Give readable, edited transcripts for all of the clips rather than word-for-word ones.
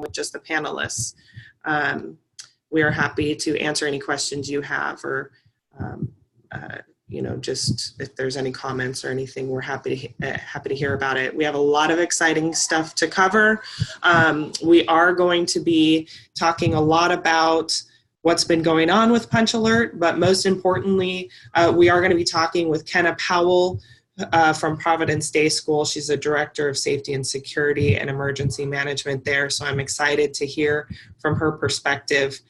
with just the panelists. We are happy to answer any questions you have, or just if there's any comments or anything, we're happy to hear about it. We have a lot of exciting stuff to cover. We are going to be talking a lot about what's been going on with PunchAlert, but most importantly, we are going to be talking with Kenna Powell from Providence Day School. She's a director of safety and security and emergency management there. So I'm excited to hear from her perspective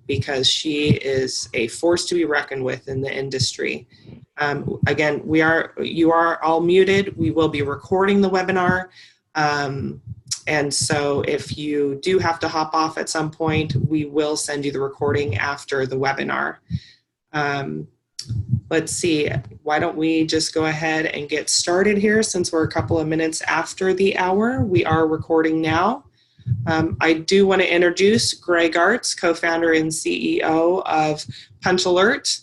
because she is a force to be reckoned with in the industry. Again, you are all muted. We will be recording the webinar. And so if you do have to hop off at some point, we will send you the recording after the webinar. Let's see, why don't we just go ahead and get started here since we're a couple of minutes after the hour. We are recording now. I do want to introduce Greg Artz, co-founder and CEO of PunchAlert,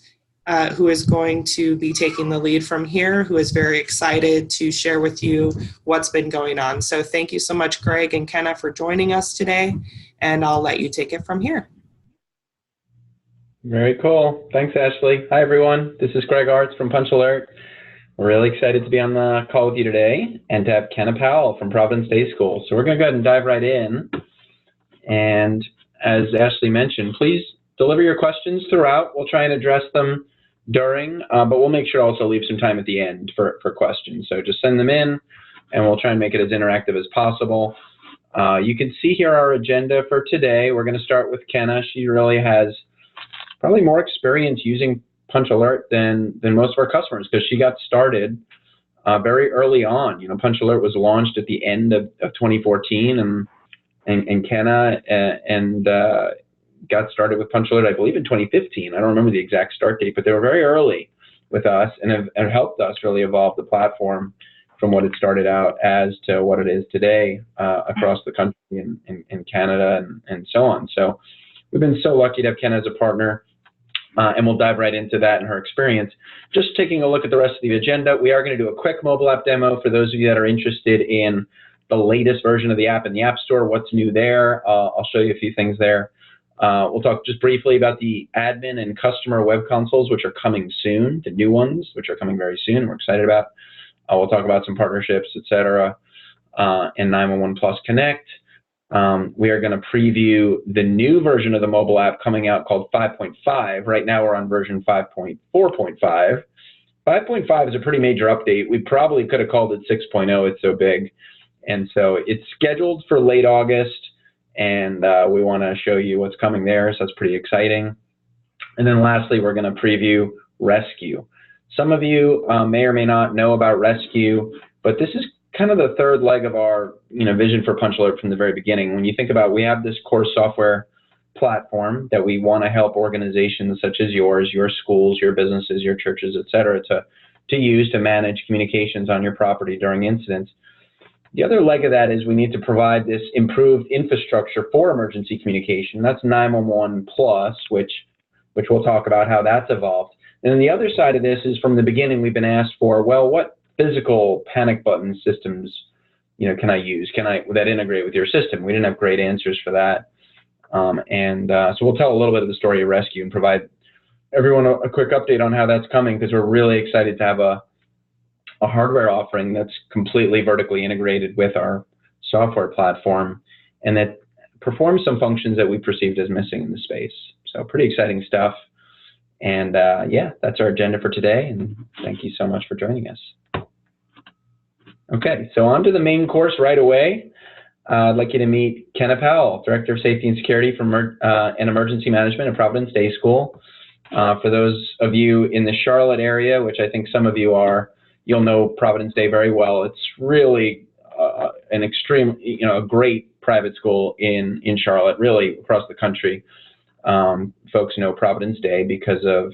who is going to be taking the lead from here, who is very excited to share with you what's been going on. So thank you so much, Greg and Kenna, for joining us today, and I'll let you take it from here. Very cool. Thanks, Ashley. Hi, everyone. This is Greg Artz from PunchAlert. We're really excited to be on the call with you today and to have Kenna Powell from Providence Day School. So we're going to go ahead and dive right in. And as Ashley mentioned, please deliver your questions throughout. We'll try and address them during, but we'll make sure to also leave some time at the end for questions. So just send them in, and we'll try and make it as interactive as possible. You can see here our agenda for today. We're going to start with Kenna. She really has probably more experience using PunchAlert than most of our customers, because she got started very early on. You know, PunchAlert was launched at the end of 2014, and Kenna got started with PunchAlert, I believe, in 2015. I don't remember the exact start date, but they were very early with us and have helped us really evolve the platform from what it started out as to what it is today across the country in Canada and so on. So we've been so lucky to have Kenna as a partner. And we'll dive right into that and her experience. Just taking a look at the rest of the agenda, we are going to do a quick mobile app demo for those of you that are interested in the latest version of the app in the App Store, what's new there. I'll show you a few things there. We'll talk just briefly about the admin and customer web consoles, which are coming soon, the new ones, which are coming very soon, we're excited about. We'll talk about some partnerships, etc., and 911 Plus Connect. We are going to preview the new version of the mobile app coming out called 5.5. Right now we're on version 5.4.5. 5.5 is a pretty major update. We probably could have called it 6.0. It's so big. And so it's scheduled for late August, and we want to show you what's coming there. So that's pretty exciting. And then lastly, we're going to preview Rescue. Some of you may or may not know about Rescue, but this is kind of the third leg of our vision for PunchAlert from the very beginning. When you think about, we have this core software platform that we want to help organizations such as yours, your schools, your businesses, your churches, et cetera, to use to manage communications on your property during incidents. The other leg of that is we need to provide this improved infrastructure for emergency communication. That's 911 Plus, which we'll talk about how that's evolved. And then the other side of this is, from the beginning, we've been asked for, well, what physical panic button systems, can I use? That integrate with your system? We didn't have great answers for that. So we'll tell a little bit of the story of Rescue and provide everyone a quick update on how that's coming, because we're really excited to have a hardware offering that's completely vertically integrated with our software platform and that performs some functions that we perceived as missing in the space. So pretty exciting stuff. And yeah, that's our agenda for today. And thank you so much for joining us. Okay, so on to the main course right away. I'd like you to meet Kenna Powell, Director of Safety and Security and Emergency Management at Providence Day School. For those of you in the Charlotte area, which I think some of you are, you'll know Providence Day very well. It's really an extreme, a great private school in Charlotte, really across the country. Folks know Providence Day because of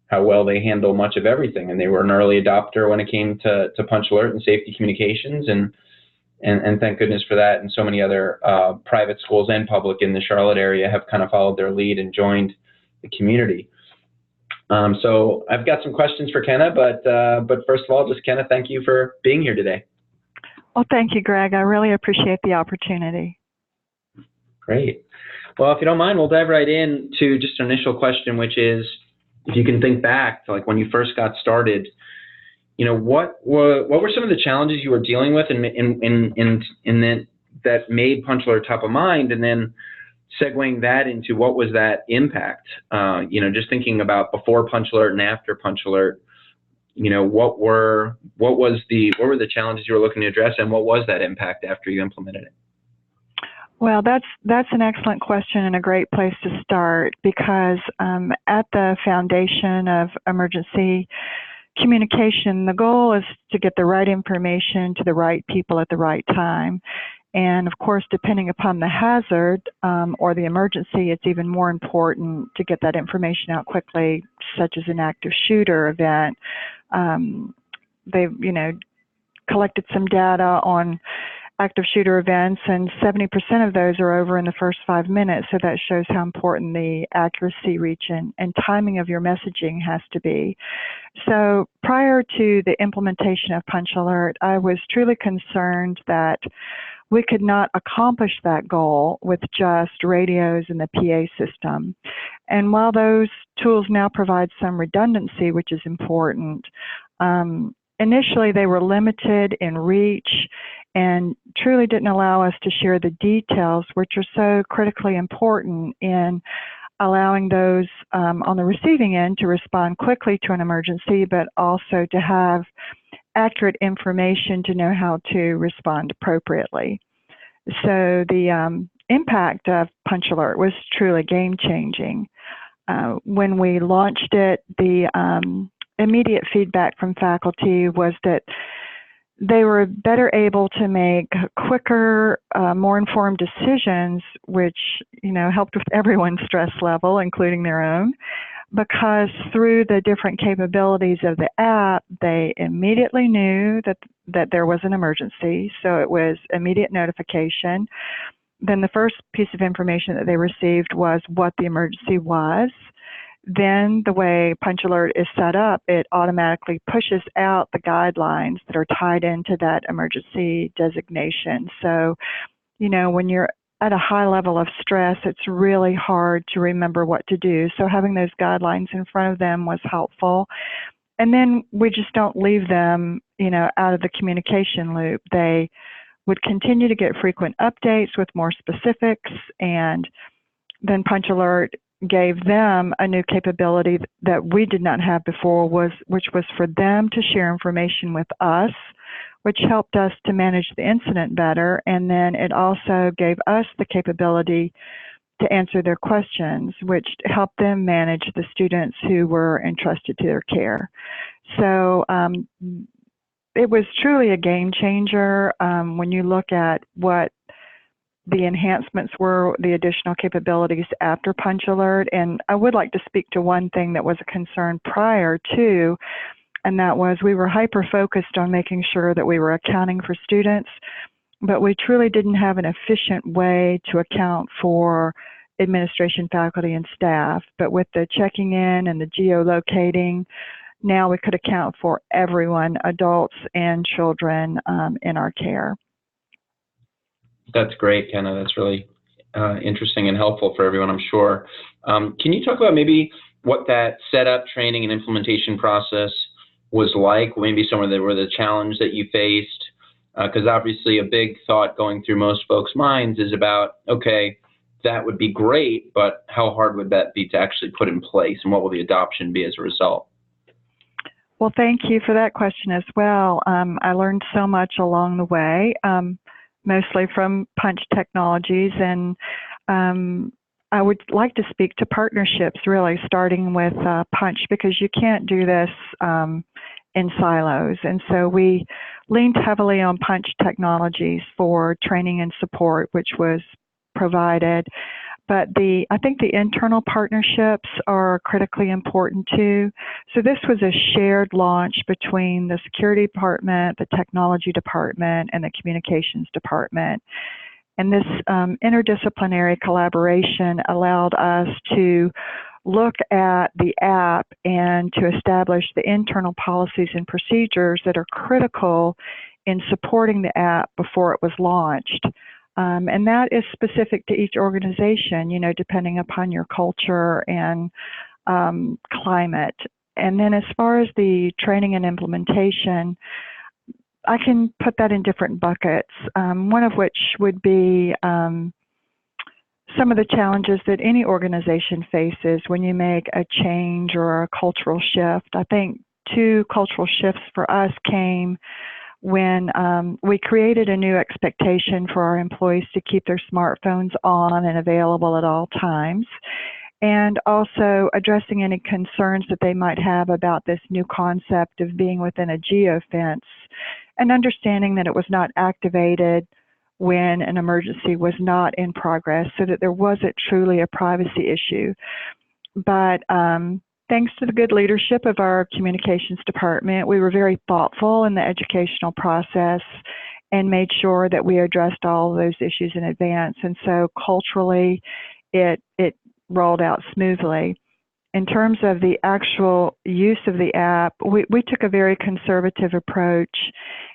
how well they handle much of everything, and they were an early adopter when it came to PunchAlert and safety communications, and thank goodness for that. And so many other private schools and public in the Charlotte area have kind of followed their lead and joined the community. So I've got some questions for Kenna, but first of all, just Kenna, thank you for being here today. Well, thank you, Greg. I really appreciate the opportunity. Great. Well, if you don't mind, we'll dive right in to just an initial question, which is, if you can think back to like when you first got started, what were some of the challenges you were dealing with, and then that made PunchAlert top of mind, and then segueing that into what was that impact? Just thinking about before PunchAlert and after PunchAlert, what were the challenges you were looking to address, and what was that impact after you implemented it? Well, that's an excellent question and a great place to start, because at the foundation of emergency communication, the goal is to get the right information to the right people at the right time. And of course, depending upon the hazard or the emergency, it's even more important to get that information out quickly, such as an active shooter event. They've, collected some data on active shooter events, and 70% of those are over in the first 5 minutes. So that shows how important the accuracy, reach, and timing of your messaging has to be. So prior to the implementation of PunchAlert, I was truly concerned that we could not accomplish that goal with just radios and the PA system. And while those tools now provide some redundancy, which is important, initially they were limited in reach and truly didn't allow us to share the details, which are so critically important in allowing those on the receiving end to respond quickly to an emergency, but also to have accurate information to know how to respond appropriately. So the impact of PunchAlert was truly game-changing. When we launched it, the immediate feedback from faculty was that they were better able to make quicker, more informed decisions, which, helped with everyone's stress level, including their own, because through the different capabilities of the app, they immediately knew that there was an emergency, so it was immediate notification. Then the first piece of information that they received was what the emergency was. Then the way PunchAlert is set up, it automatically pushes out the guidelines that are tied into that emergency designation. So, when you're at a high level of stress, it's really hard to remember what to do. So having those guidelines in front of them was helpful. And then we just don't leave them, out of the communication loop. They would continue to get frequent updates with more specifics, and then PunchAlert gave them a new capability that we did not have before, which was for them to share information with us, which helped us to manage the incident better. And then it also gave us the capability to answer their questions, which helped them manage the students who were entrusted to their care. So it was truly a game changer when you look at what the enhancements were, the additional capabilities after PunchAlert. And I would like to speak to one thing that was a concern prior to, and that was we were hyper-focused on making sure that we were accounting for students, but we truly didn't have an efficient way to account for administration, faculty, and staff. But with the checking in and the geolocating, now we could account for everyone, adults and children, in our care. That's great, Kenna. That's really interesting and helpful for everyone, I'm sure. Can you talk about maybe what that setup, training, and implementation process was like? Maybe some of the challenge that you faced? Because obviously a big thought going through most folks' minds is about, okay, that would be great, but how hard would that be to actually put in place, and what will the adoption be as a result? Well, thank you for that question as well. I learned so much along the way. Mostly from Punch Technologies, and I would like to speak to partnerships, really, starting with Punch, because you can't do this in silos. And so we leaned heavily on Punch Technologies for training and support, which was provided. But I think the internal partnerships are critically important too. So this was a shared launch between the security department, the technology department, and the communications department. And this interdisciplinary collaboration allowed us to look at the app and to establish the internal policies and procedures that are critical in supporting the app before it was launched. And that is specific to each organization, you know, depending upon your culture and climate. And then as far as the training and implementation, I can put that in different buckets, one of which would be some of the challenges that any organization faces when you make a change or a cultural shift. I think two cultural shifts for us came when we created a new expectation for our employees to keep their smartphones on and available at all times, and also addressing any concerns that they might have about this new concept of being within a geofence, and understanding that it was not activated when an emergency was not in progress, so that there wasn't truly a privacy issue. But thanks to the good leadership of our communications department, we were very thoughtful in the educational process and made sure that we addressed all of those issues in advance. And so culturally, it rolled out smoothly. In terms of the actual use of the app, we took a very conservative approach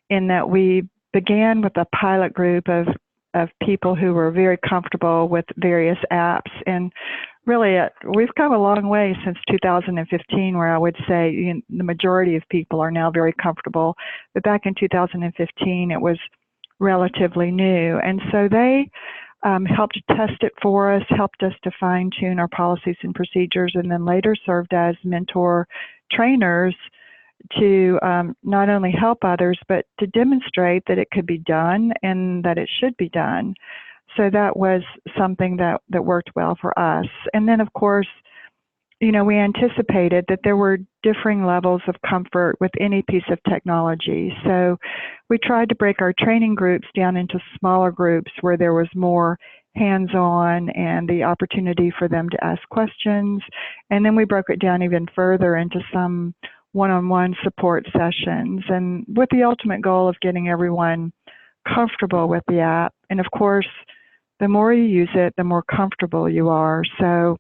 in that we began with a pilot group of people who were very comfortable with various apps. And really, we've come a long way since 2015, where I would say the majority of people are now very comfortable. But back in 2015, it was relatively new. And so they helped test it for us, helped us to fine-tune our policies and procedures, and then later served as mentor trainers to not only help others, but to demonstrate that it could be done and that it should be done. So that was something that worked well for us. And then, of course, you know, we anticipated that there were differing levels of comfort with any piece of technology. So we tried to break our training groups down into smaller groups where there was more hands-on and the opportunity for them to ask questions. And then we broke it down even further into some one-on-one support sessions, and with the ultimate goal of getting everyone comfortable with the app. And of course, the more you use it, the more comfortable you are. So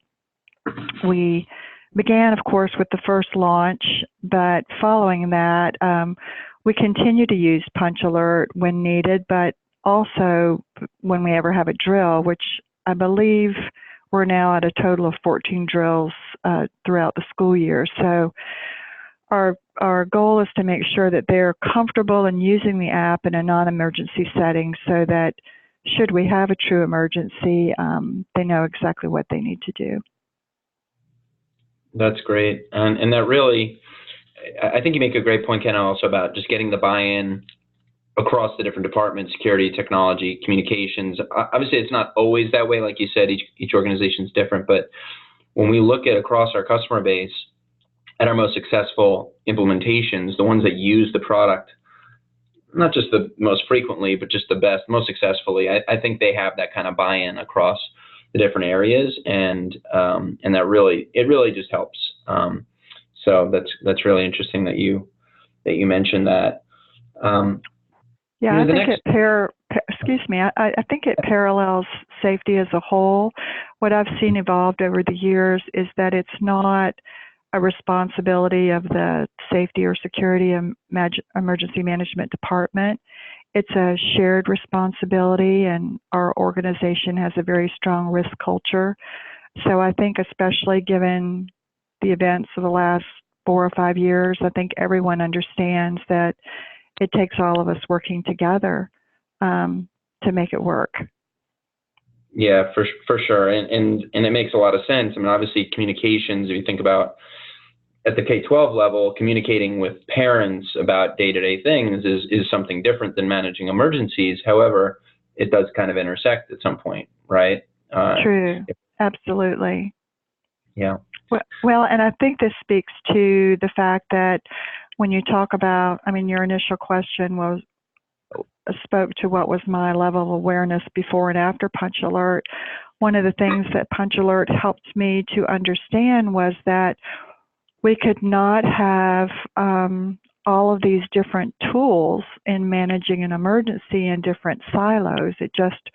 we began, of course, with the first launch, but following that, we continue to use PunchAlert when needed, but also when we ever have a drill, which I believe we're now at a total of 14 drills throughout the school year. So our goal is to make sure that they're comfortable in using the app in a non-emergency setting, so that should we have a true emergency, they know exactly what they need to do. That's great. And that really, I think you make a great point, Kenna, also about just getting the buy-in across the different departments: security, technology, communications. Obviously, it's not always that way. Like you said, each organization is different. But when we look at across our customer base, at our most successful implementations, the ones that use the product, not just the most frequently, but just the best, most successfully, I think they have that kind of buy-in across the different areas, and that really just helps. So that's really interesting that you mentioned that. Yeah, I think I think it parallels safety as a whole. What I've seen evolved over the years is that it's not a responsibility of the safety or security emergency management department. It's a shared responsibility, and our organization has a very strong risk culture. So I think, especially given the events of the last 4 or 5 years, I think everyone understands that it takes all of us working together to make it work. Yeah, for sure, and it makes a lot of sense. I mean, obviously, communications. If you think about at the K-12 level, communicating with parents about day-to-day things is something different than managing emergencies. However, it does kind of intersect at some point, right? True, absolutely. Yeah. Well, and I think this speaks to the fact that when you talk about, I mean, your initial question spoke to what was my level of awareness before and after PunchAlert. One of the things that PunchAlert helped me to understand was that we could not have all of these different tools in managing an emergency in different silos. It just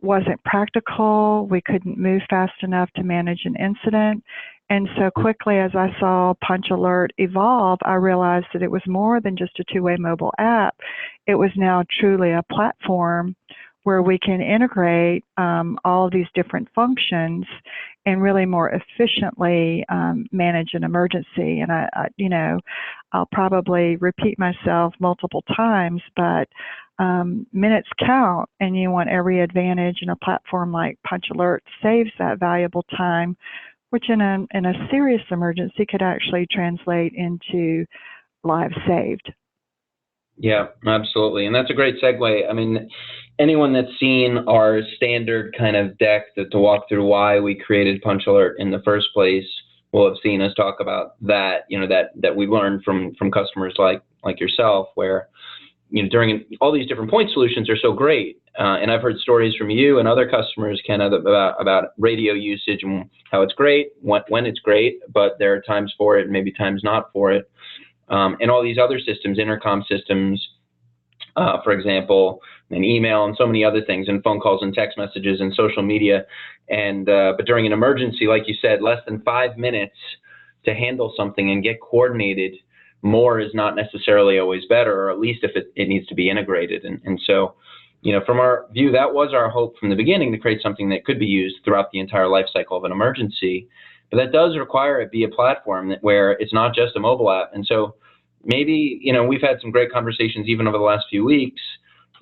wasn't practical. We couldn't move fast enough to manage an incident. And so quickly as I saw PunchAlert evolve, I realized that it was more than just a two-way mobile app. It was now truly a platform where we can integrate all of these different functions and really more efficiently manage an emergency. And I'll probably repeat myself multiple times, but minutes count, and you want every advantage, and a platform like PunchAlert saves that valuable time, which in a serious emergency could actually translate into lives saved. Yeah, absolutely. And that's a great segue. I mean, anyone that's seen our standard kind of deck to walk through why we created PunchAlert in the first place will have seen us talk about that, that we learned from customers like yourself, where, during all these different point solutions are so great. And I've heard stories from you and other customers, Kenna, about radio usage and how it's great, when it's great, but there are times for it and maybe times not for it. And all these other systems, intercom systems, for example, and email and so many other things, and phone calls and text messages and social media. And but during an emergency, like you said, less than 5 minutes to handle something and get coordinated, more is not necessarily always better, or at least if it needs to be integrated. And so, from our view, that was our hope from the beginning, to create something that could be used throughout the entire life cycle of an emergency. But that does require it be a platform where it's not just a mobile app. And so maybe, we've had some great conversations even over the last few weeks.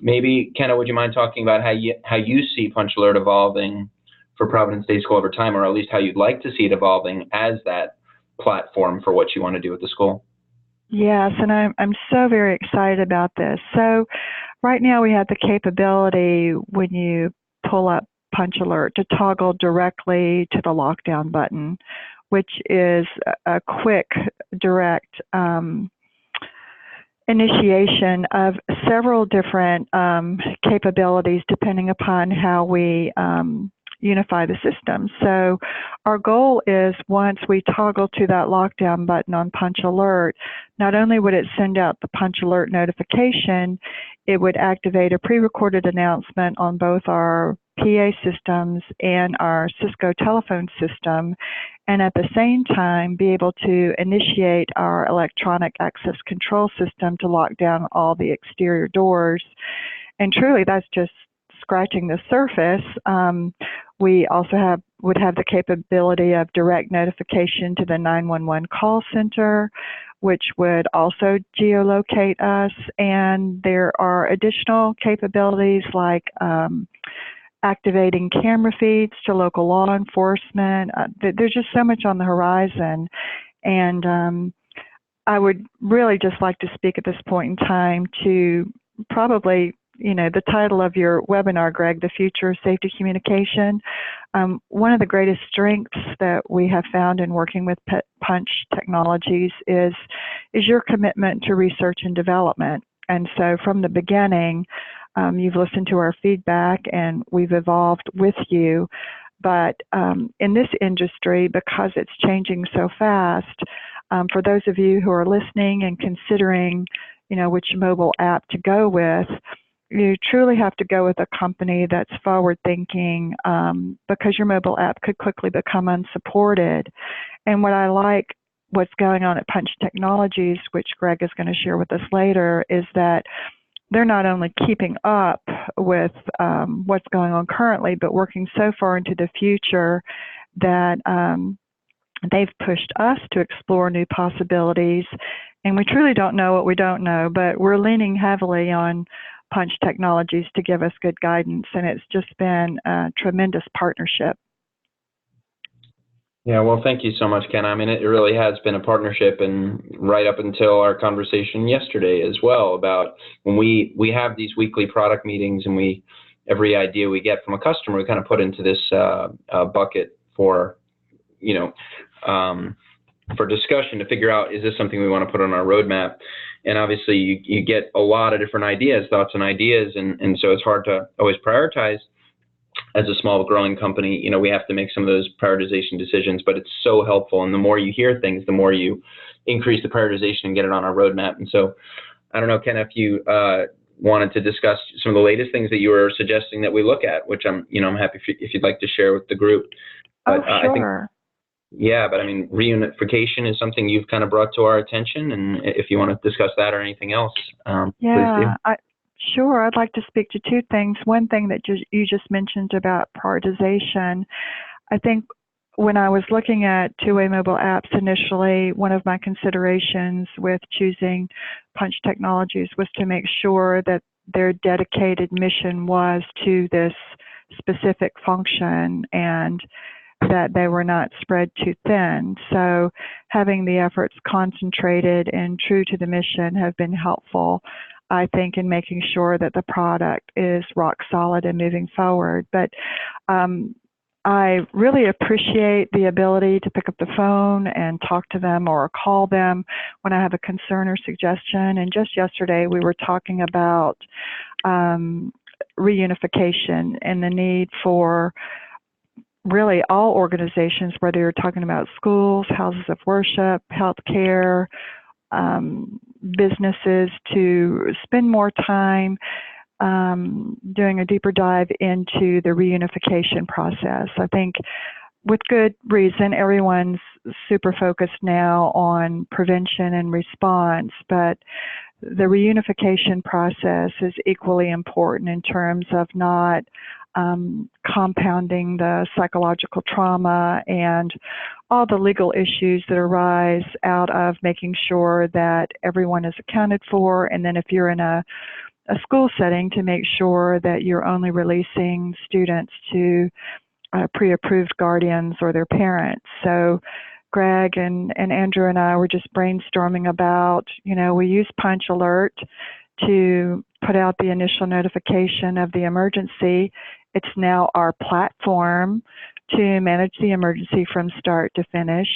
Maybe, Kenna, would you mind talking about how you see PunchAlert evolving for Providence Day School over time, or at least how you'd like to see it evolving as that platform for what you want to do at the school? Yes, and I'm so very excited about this. So right now we have the capability, when you pull up PunchAlert, to toggle directly to the lockdown button, which is a quick, direct initiation of several different capabilities depending upon how we unify the system. So our goal is, once we toggle to that lockdown button on PunchAlert, not only would it send out the PunchAlert notification, it would activate a pre-recorded announcement on both our PA systems and our Cisco telephone system, and at the same time be able to initiate our electronic access control system to lock down all the exterior doors. And truly, that's just scratching the surface. We also would have the capability of direct notification to the 911 call center, which would also geolocate us. And there are additional capabilities like activating camera feeds to local law enforcement. There's just so much on the horizon. And I would really just like to speak at this point in time to probably, the title of your webinar, Greg, The Future of Safety Communication. One of the greatest strengths that we have found in working with Punch Technologies is your commitment to research and development. And so from the beginning, you've listened to our feedback and we've evolved with you. But in this industry, because it's changing so fast, for those of you who are listening and considering, which mobile app to go with, you truly have to go with a company that's forward-thinking, because your mobile app could quickly become unsupported. And what I like, what's going on at Punch Technologies, which Greg is going to share with us later, is that they're not only keeping up with what's going on currently, but working so far into the future that they've pushed us to explore new possibilities. And we truly don't know what we don't know, but we're leaning heavily on Punch Technologies to give us good guidance, and it's just been a tremendous partnership. Yeah, well, thank you so much, Ken. I mean, it really has been a partnership, and right up until our conversation yesterday as well, about when we have these weekly product meetings, and every idea we get from a customer, we kind of put into this bucket for, for discussion to figure out, is this something we want to put on our roadmap? And obviously you get a lot of different ideas, thoughts and ideas, and so it's hard to always prioritize. As a small growing company, we have to make some of those prioritization decisions, but it's so helpful. And the more you hear things, the more you increase the prioritization and get it on our roadmap. And so I don't know, Ken, if you wanted to discuss some of the latest things that you were suggesting that we look at, which I'm happy if you'd like to share with the group. But, sure. Yeah, but I mean, reunification is something you've kind of brought to our attention, and if you want to discuss that or anything else, please do. Sure, I'd like to speak to two things. One thing that you just mentioned about prioritization, I think when I was looking at two-way mobile apps initially, one of my considerations with choosing Punch Technologies was to make sure that their dedicated mission was to this specific function and that they were not spread too thin. So having the efforts concentrated and true to the mission have been helpful, I think, in making sure that the product is rock solid and moving forward. But I really appreciate the ability to pick up the phone and talk to them or call them when I have a concern or suggestion. And just yesterday, we were talking about reunification and the need for really all organizations, whether you're talking about schools, houses of worship, healthcare, businesses, to spend more time doing a deeper dive into the reunification process. I think with good reason, everyone's super focused now on prevention and response, but the reunification process is equally important in terms of not compounding the psychological trauma and all the legal issues that arise out of making sure that everyone is accounted for, and then if you're in a school setting, to make sure that you're only releasing students to pre-approved guardians or their parents. So Greg and Andrew and I were just brainstorming about, we use PunchAlert to put out the initial notification of the emergency. It's now our platform to manage the emergency from start to finish.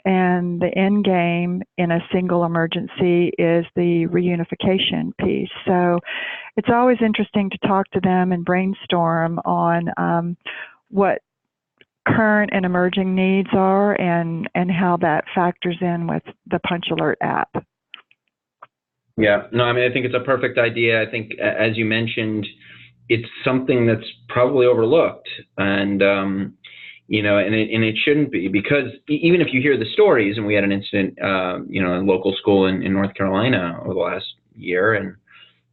And the end game in a single emergency is the reunification piece. So it's always interesting to talk to them and brainstorm on what current and emerging needs are and how that factors in with the PunchAlert app. Yeah, no, I mean, I think it's a perfect idea. I think, as you mentioned, it's something that's probably overlooked, and and it shouldn't be, because even if you hear the stories, and we had an incident, in a local school in North Carolina over the last year,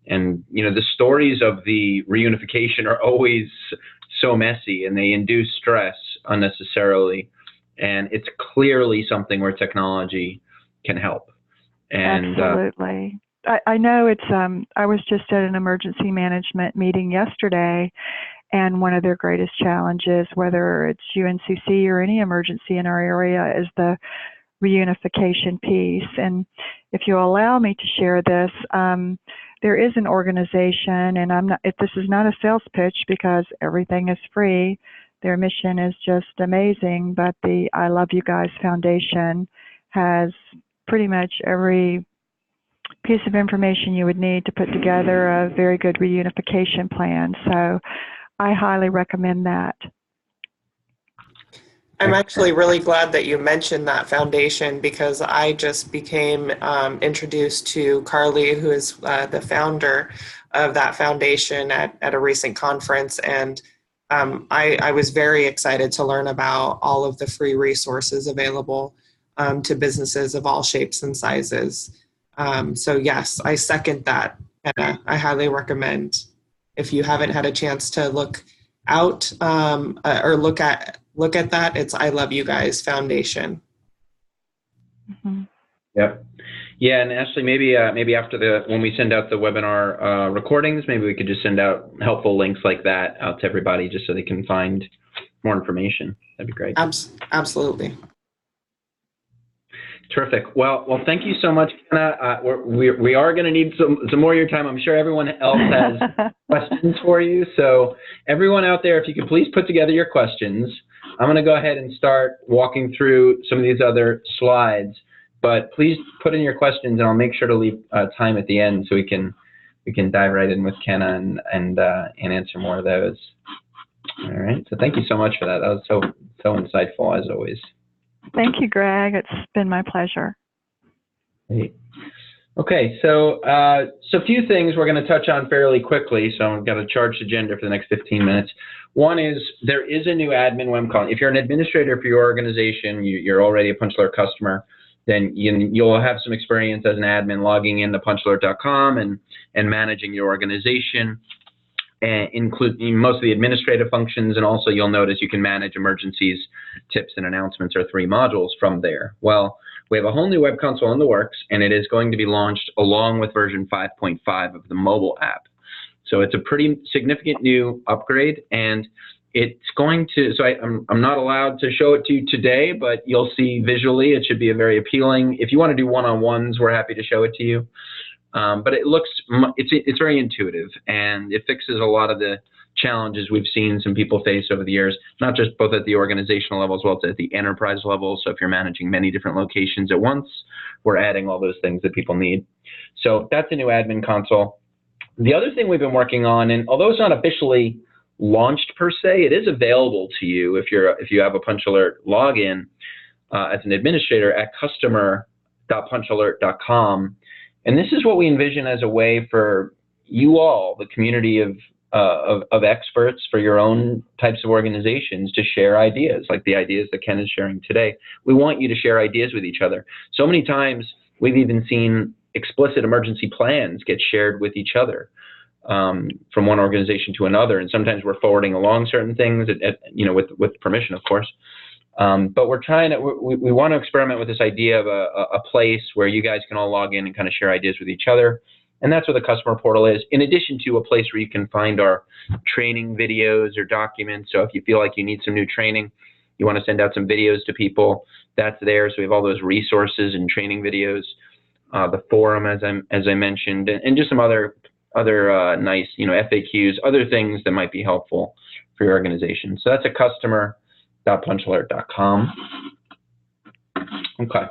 and the stories of the reunification are always so messy, and they induce stress unnecessarily, and it's clearly something where technology can help. And absolutely. I know it's, I was just at an emergency management meeting yesterday, and one of their greatest challenges, whether it's UNCC or any emergency in our area, is the reunification piece. And if you allow me to share this, there is an organization, and this is not a sales pitch because everything is free. Their mission is just amazing, but the I Love You Guys Foundation has pretty much every piece of information you would need to put together a very good reunification plan. So I highly recommend that. I'm actually really glad that you mentioned that foundation, because I just became introduced to Carly, who is the founder of that foundation, at a recent conference. And I was very excited to learn about all of the free resources available to businesses of all shapes and sizes. So yes, I second that, and I highly recommend, if you haven't had a chance to look out or look at that, it's I Love You Guys Foundation. Mm-hmm. Yep. Yeah, and Ashley, maybe after when we send out the webinar recordings, maybe we could just send out helpful links like that out to everybody, just so they can find more information. That'd be great. Absolutely. Terrific. Well, thank you so much, Kenna. We are going to need some more of your time. I'm sure everyone else has questions for you. So everyone out there, if you could please put together your questions. I'm going to go ahead and start walking through some of these other slides, but please put in your questions, and I'll make sure to leave time at the end so we can dive right in with Kenna and answer more of those. All right. So thank you so much for that. That was so insightful, as always. Thank you, Greg. It's been my pleasure. Great. Okay, so a few things we're going to touch on fairly quickly. So I've got a charged agenda for the next 15 minutes. One is, there is a new admin web calling. If you're an administrator for your organization, you're already a PunchAlert customer, then you'll have some experience as an admin logging into PunchAlert.com and managing your organization, and including most of the administrative functions. And also you'll notice you can manage emergencies, tips, and announcements are 3 modules from there. Well, we have a whole new web console in the works, and it is going to be launched along with version 5.5 of the mobile app. So it's a pretty significant new upgrade, and it's going to, so I'm not allowed to show it to you today, but you'll see visually it should be a very appealing. If you want to do one-on-ones, we're happy to show it to you. But it looks, it's very intuitive, and it fixes a lot of the challenges we've seen some people face over the years, not just both at the organizational level as well as at the enterprise level. So if you're managing many different locations at once, we're adding all those things that people need. So that's a new admin console. The other thing we've been working on, and although it's not officially launched per se, it is available to you if you have a PunchAlert login as an administrator at customer.punchalert.com. And this is what we envision as a way for you all, the community of experts for your own types of organizations, to share ideas, like the ideas that Ken is sharing today. We want you to share ideas with each other. So many times we've even seen explicit emergency plans get shared with each other. From one organization to another, and sometimes we're forwarding along certain things, with permission, of course. But we're trying to, we want to experiment with this idea of a place where you guys can all log in and kind of share ideas with each other, and that's where the customer portal is. In addition to a place where you can find our training videos or documents. So if you feel like you need some new training, you want to send out some videos to people, that's there. So we have all those resources and training videos, the forum, as I mentioned, and just some other nice, FAQs, other things that might be helpful for your organization. So that's a customer.punchalert.com. Okay.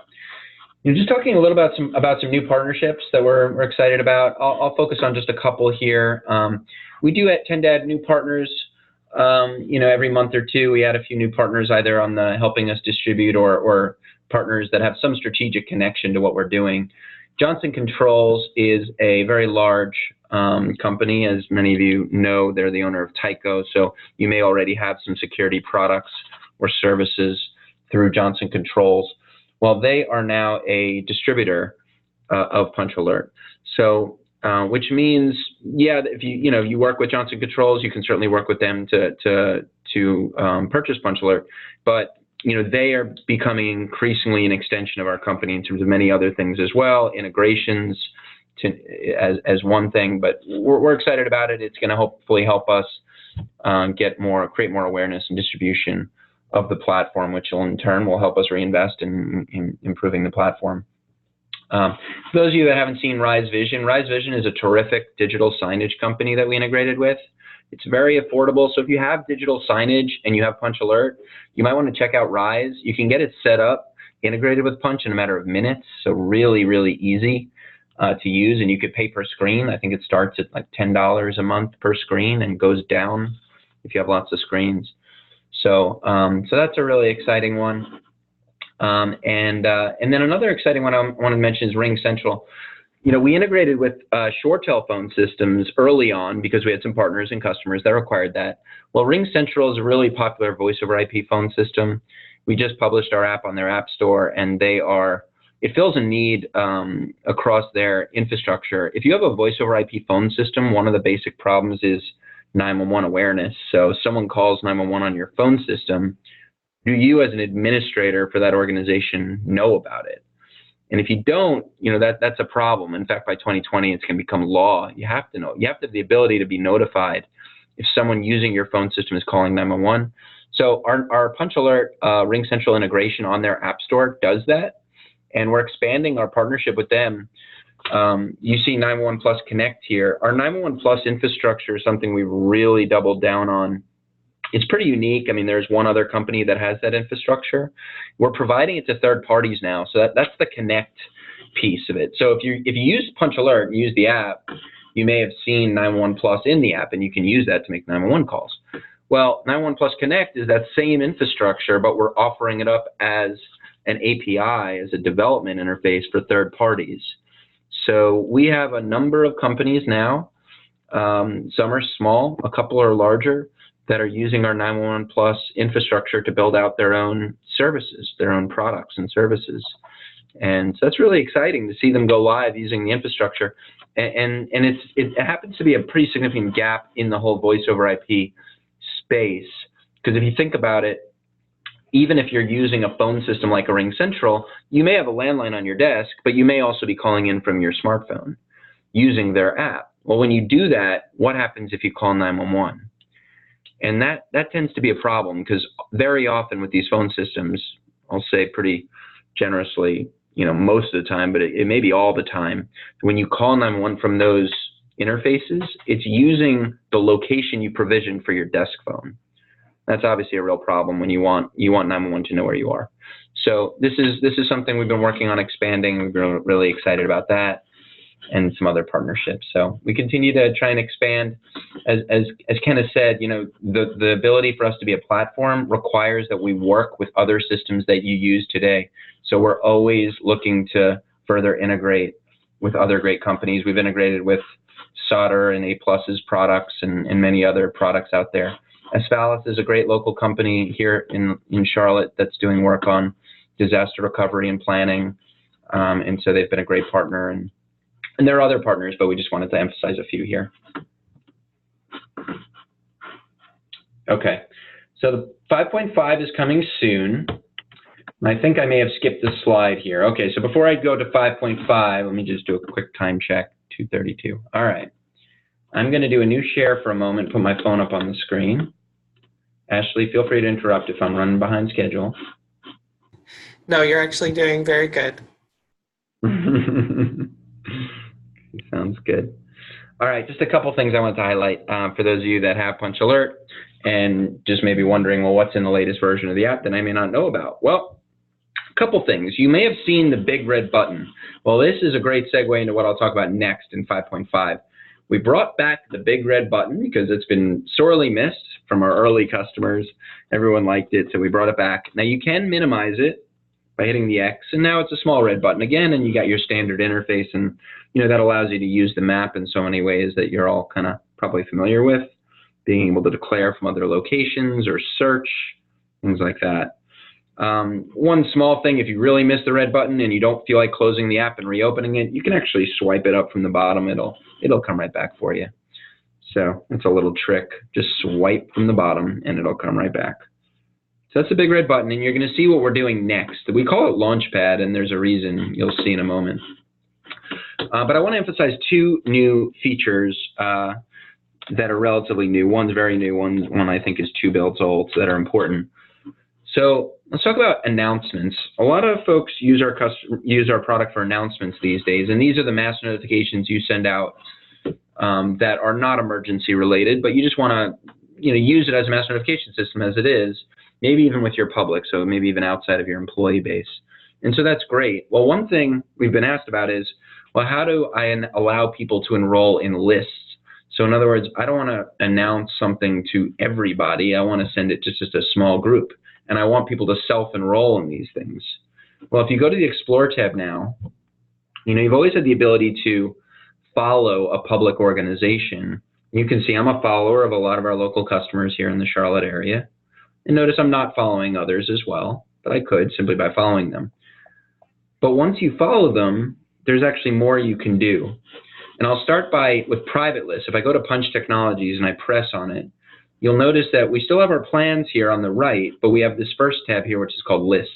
Just talking a little about some new partnerships that we're excited about. I'll focus on just a couple here. We do tend to add new partners. Every month or two, we add a few new partners, either on the helping us distribute or partners that have some strategic connection to what we're doing. Johnson Controls is a very large company. As many of you know, they're the owner of Tyco, so you may already have some security products or services through Johnson Controls. Well, they are now a distributor of PunchAlert. So, which means, if you work with Johnson Controls, you can certainly work with them to purchase PunchAlert, but they are becoming increasingly an extension of our company in terms of many other things as well, integrations as one thing, but we're excited about it. It's going to hopefully help us create more awareness and distribution of the platform, which will in turn will help us reinvest in improving the platform. For those of you that haven't seen Rise Vision is a terrific digital signage company that we integrated with. It's very affordable. So if you have digital signage and you have PunchAlert, you might want to check out Rise. You can get it set up, integrated with Punch in a matter of minutes. So really, really easy to use, and you could pay per screen. I think it starts at like $10 a month per screen and goes down if you have lots of screens. So that's a really exciting one. And then another exciting one I want to mention is RingCentral. We integrated with short telephone systems early on because we had some partners and customers that required that. Well, RingCentral is a really popular voice over IP phone system. We just published our app on their app store, and it fills a need across their infrastructure. If you have a voice over IP phone system, one of the basic problems is 911 awareness. So if someone calls 911 on your phone system, do you as an administrator for that organization know about it? And if you don't, that's a problem. In fact, by 2020, it's going to become law. You have to know. You have to have the ability to be notified if someone using your phone system is calling 911. So our PunchAlert RingCentral integration on their app store does that, and we're expanding our partnership with them. You see 911 Plus Connect here. Our 911 Plus infrastructure is something we really doubled down on. It's pretty unique. I mean, there's one other company that has that infrastructure. We're providing it to third parties now. So that's the Connect piece of it. So if you use PunchAlert and use the app, you may have seen 911 Plus in the app, and you can use that to make 911 calls. Well, 911 Plus Connect is that same infrastructure, but we're offering it up as an API, as a development interface for third parties. So we have a number of companies now. Some are small, a couple are larger, that are using our 911 Plus infrastructure to build out their own services, their own products and services. And so that's really exciting to see them go live using the infrastructure. And it happens to be a pretty significant gap in the whole voice over IP space. Because if you think about it, even if you're using a phone system like a Ring Central, you may have a landline on your desk, but you may also be calling in from your smartphone using their app. Well, when you do that, what happens if you call 911? And that tends to be a problem, because very often with these phone systems, I'll say pretty generously, most of the time, but it may be all the time, when you call 911 from those interfaces, it's using the location you provisioned for your desk phone. That's obviously a real problem when you want 911 to know where you are. So this is something we've been working on expanding. We've been really excited about that, and some other partnerships. So we continue to try and expand. As Kenna said, the ability for us to be a platform requires that we work with other systems that you use today. So we're always looking to further integrate with other great companies. We've integrated with Solder and A+'s products and many other products out there. Asvalis is a great local company here in Charlotte that's doing work on disaster recovery and planning. And so they've been a great partner. And there are other partners, but we just wanted to emphasize a few here. Okay, so the 5.5 is coming soon. And I think I may have skipped this slide here. Okay, so before I go to 5.5, let me just do a quick time check, 2:32. All right, I'm going to do a new share for a moment, put my phone up on the screen. Ashley, feel free to interrupt if I'm running behind schedule. No, you're actually doing very good. Sounds good. All right, just a couple things I want to highlight for those of you that have PunchAlert and just maybe wondering, well, what's in the latest version of the app that I may not know about? Well, a couple things. You may have seen the big red button. Well, this is a great segue into what I'll talk about next in 5.5. We brought back the big red button because it's been sorely missed from our early customers. Everyone liked it, so we brought it back. Now you can minimize it by hitting the X, and now it's a small red button again, and you got your standard interface, and that allows you to use the map in so many ways that you're all kind of probably familiar with, being able to declare from other locations or search, things like that. One small thing, if you really miss the red button and you don't feel like closing the app and reopening it, you can actually swipe it up from the bottom. It'll come right back for you. So it's a little trick. Just swipe from the bottom and it'll come right back. So that's the big red button, and you're going to see what we're doing next. We call it Launchpad, and there's a reason you'll see in a moment. But I want to emphasize two new features that are relatively new. One's very new, one I think is 2 builds old, that are important. So let's talk about announcements. A lot of folks use our product for announcements these days, and these are the mass notifications you send out that are not emergency related, but you just want to use it as a mass notification system as it is, maybe even with your public, so maybe even outside of your employee base. And so that's great. Well, one thing we've been asked about is, well, how do I allow people to enroll in lists? So in other words, I don't want to announce something to everybody. I want to send it to just a small group, and I want people to self-enroll in these things. Well, if you go to the Explore tab now, you've always had the ability to follow a public organization. You can see I'm a follower of a lot of our local customers here in the Charlotte area. And notice I'm not following others as well, but I could simply by following them. But once you follow them, there's actually more you can do. And I'll start with private lists. If I go to Punch Technologies and I press on it, you'll notice that we still have our plans here on the right, but we have this first tab here, which is called Lists.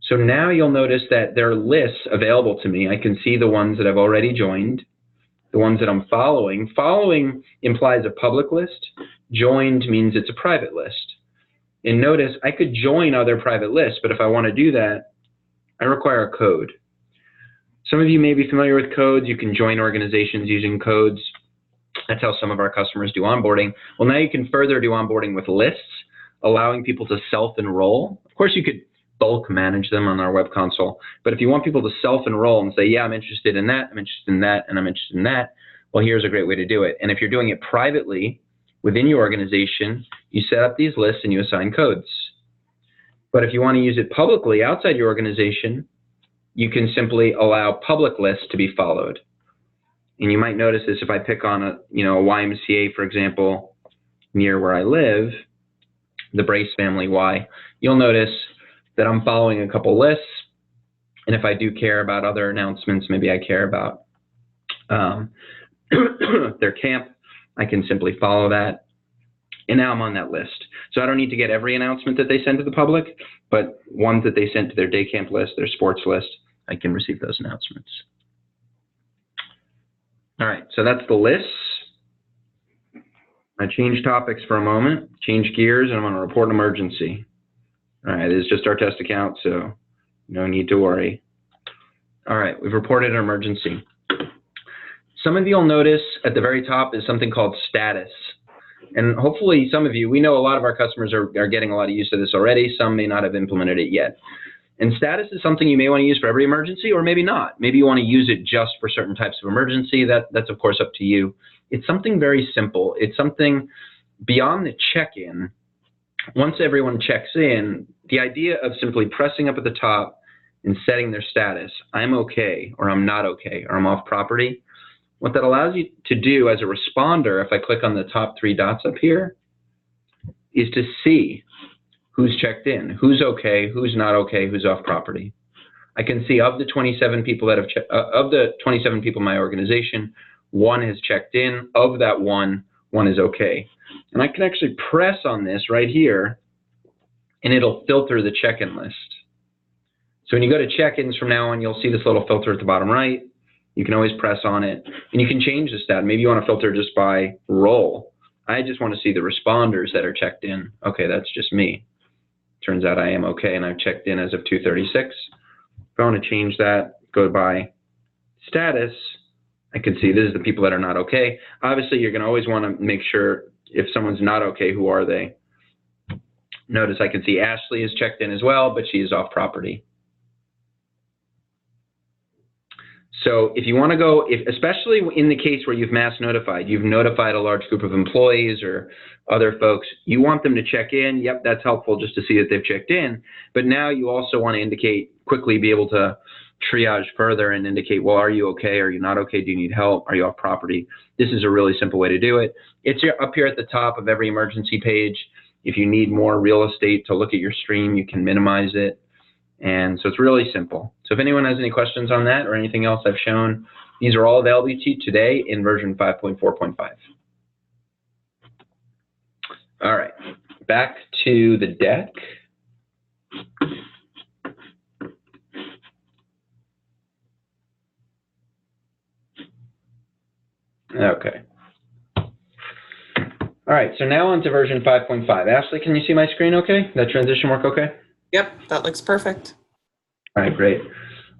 So now you'll notice that there are lists available to me. I can see the ones that I've already joined, the ones that I'm following. Following implies a public list. Joined means it's a private list. And notice I could join other private lists, but if I want to do that, I require a code. Some of you may be familiar with codes. You can join organizations using codes. That's how some of our customers do onboarding. Well, now you can further do onboarding with lists, allowing people to self-enroll. Of course, you could bulk manage them on our web console, but if you want people to self-enroll and say, yeah, I'm interested in that, I'm interested in that, and I'm interested in that, well, here's a great way to do it. And if you're doing it privately within your organization, you set up these lists and you assign codes. But if you want to use it publicly outside your organization, you can simply allow public lists to be followed. And you might notice this if I pick on a YMCA, for example, near where I live, the Brace Family Y, you'll notice that I'm following a couple lists. And if I do care about other announcements, maybe I care about their camp, I can simply follow that. And now I'm on that list. So I don't need to get every announcement that they send to the public, but ones that they sent to their day camp list, their sports list, I can receive those announcements. All right, so that's the lists. I change topics for a moment, change gears, and I'm going to report an emergency. All right, this is just our test account, so no need to worry. All right, we've reported an emergency. Some of you will notice at the very top is something called status. And hopefully some of you, we know a lot of our customers are getting a lot of use of this already. Some may not have implemented it yet. And status is something you may want to use for every emergency, or maybe not. Maybe you want to use it just for certain types of emergency. That's of course up to you. It's something very simple. It's something beyond the check-in. Once everyone checks in, the idea of simply pressing up at the top and setting their status, I'm okay, or I'm not okay, or I'm off property. What that allows you to do as a responder, if I click on the top 3 dots up here, is to see who's checked in, who's okay, who's not okay, who's off property. I can see of the 27 people that have of the 27 people in my organization, 1 has checked in. Of that 1 is okay. And I can actually press on this right here, and it'll filter the check-in list. So when you go to check-ins from now on, you'll see this little filter at the bottom right. You can always press on it, and you can change the stat. Maybe you want to filter just by role. I just want to see the responders that are checked in. Okay, that's just me. Turns out I am okay, and I've checked in as of 2:36. If I want to change that, go by status, I can see this is the people that are not okay. Obviously, you're going to always want to make sure if someone's not okay, who are they? Notice I can see Ashley is checked in as well, but she is off property. So if you want to go, especially in the case where you've mass notified, you've notified a large group of employees or other folks, you want them to check in. Yep, that's helpful just to see that they've checked in. But now you also want to indicate, quickly be able to triage further and indicate, well, are you okay? Are you not okay? Do you need help? Are you off property? This is a really simple way to do it. It's up here at the top of every emergency page. If you need more real estate to look at your stream, you can minimize it. And so it's really simple. So if anyone has any questions on that or anything else I've shown, these are all available to you today in version 5.4.5. All right, back to the deck. Okay. All right, so now on to version 5.5. Ashley, can you see my screen okay? That transition work okay? Yep, that looks perfect. All right, great.